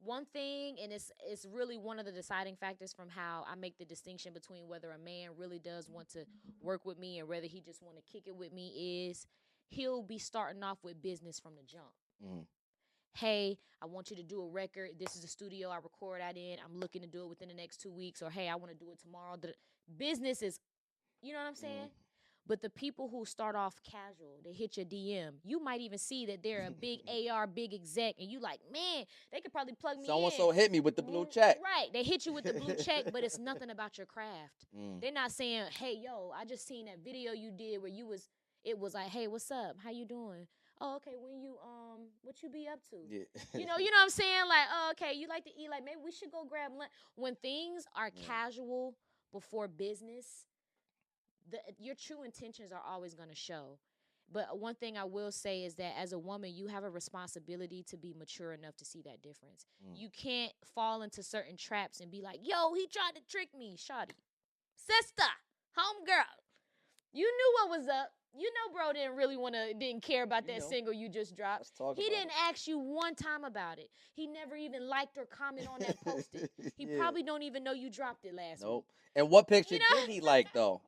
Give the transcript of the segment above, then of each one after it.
one thing, and it's really one of the deciding factors from how I make the distinction between whether a man really does want to work with me and whether he just want to kick it with me is he'll be starting off with business from the jump. Mm. Hey, I want you to do a record. This is a studio I record that in. I'm looking to do it within the next 2 weeks. Or, hey, I want to do it tomorrow. The business is, you know what I'm saying? But the people who start off casual, they hit your DM. You might even see that they're a big AR, big exec, and you like, man, they could probably plug me in. So-and-so hit me with the blue check. Right. They hit you with the blue check, but it's nothing about your craft. They're not saying, hey, yo, I just seen that video you did where it was like, hey, what's up? How you doing? Oh, okay. When you what you be up to? Yeah. You know what I'm saying? Like, oh, okay, you like to eat. Like, maybe we should go grab lunch. When things are casual before business, your true intentions are always going to show. But one thing I will say is that as a woman, you have a responsibility to be mature enough to see that difference. You can't fall into certain traps and be like, yo, he tried to trick me, shawty. Sister, homegirl, you knew what was up. You know, bro didn't care about that single you just dropped. He didn't ask you one time about it. He never even liked or commented on that posted. He probably don't even know you dropped it last week. And what picture did he like, though?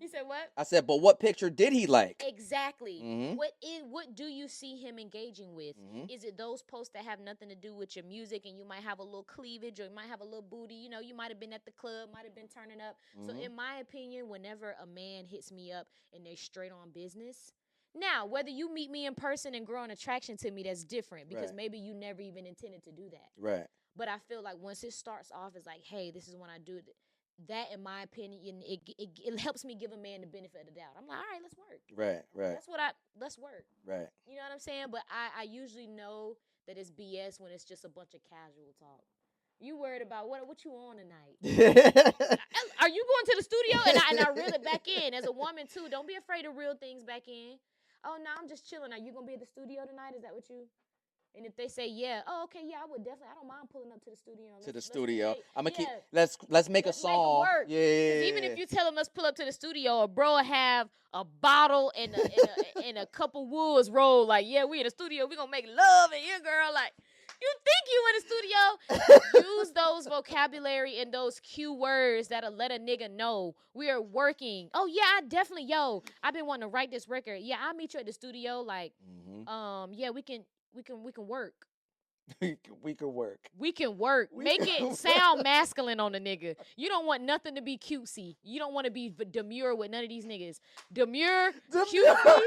You said what? I said, but what picture did he like? Exactly. What do you see him engaging with? Is it those posts that have nothing to do with your music and you might have a little cleavage or you might have a little booty? You know, you might have been at the club, might have been turning up. So in my opinion, whenever a man hits me up and they're straight on business, now, whether you meet me in person and grow an attraction to me, that's different because maybe you never even intended to do that. Right. But I feel like once it starts off as like, hey, this is when I do that, in my opinion, it helps me give a man the benefit of the doubt. I'm like, all right, let's work. Right. Let's work. Right. You know what I'm saying? But I usually know that it's BS when it's just a bunch of casual talk. You worried about what you on tonight? Are you going to the studio? And I reel it back in. As a woman, too, don't be afraid to reel things back in. Oh, no, I'm just chilling. Are you going to be at the studio tonight? Is that what you... And if they say yeah, oh okay, yeah, I would definitely. I don't mind pulling up to the studio. I'm gonna keep. Let's make a song. Make it work. Yeah. Even if you tell them let's pull up to the studio, a bro have a bottle and a couple woods roll. Like, yeah, we in the studio. We gonna make love and your girl like. You think you in the studio? Use those vocabulary and those cue words that'll let a nigga know we are working. Oh yeah, I definitely. Yo, I've been wanting to write this record. Yeah, I'll meet you at the studio. Like, yeah, we can work. we can work. We can work. Make it sound masculine on the nigga. You don't want nothing to be cutesy. You don't want to be demure with none of these niggas. Demure, cutesy.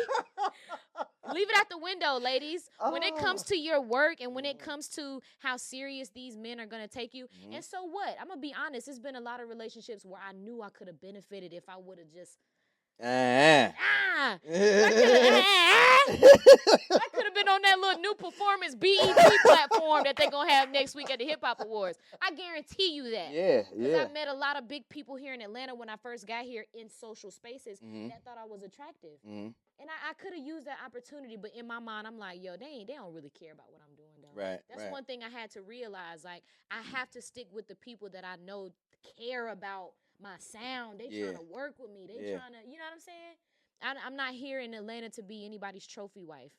Leave it out the window, ladies. When it comes to your work and when it comes to how serious these men are going to take you. And so what? I'm going to be honest. There's been a lot of relationships where I knew I could have benefited if I would have just... I could have been on that little new performance BET platform that they're going to have next week at the Hip Hop Awards. I guarantee you that. Yeah. Because I met a lot of big people here in Atlanta when I first got here in social spaces that thought I was attractive. And I could have used that opportunity, but in my mind, I'm like, yo, they don't really care about what I'm doing, though. Right. That's one thing I had to realize. Like, I have to stick with the people that I know care about my sound. They trying to work with me. They trying to, you know what I'm saying? I'm not here in Atlanta to be anybody's trophy wife.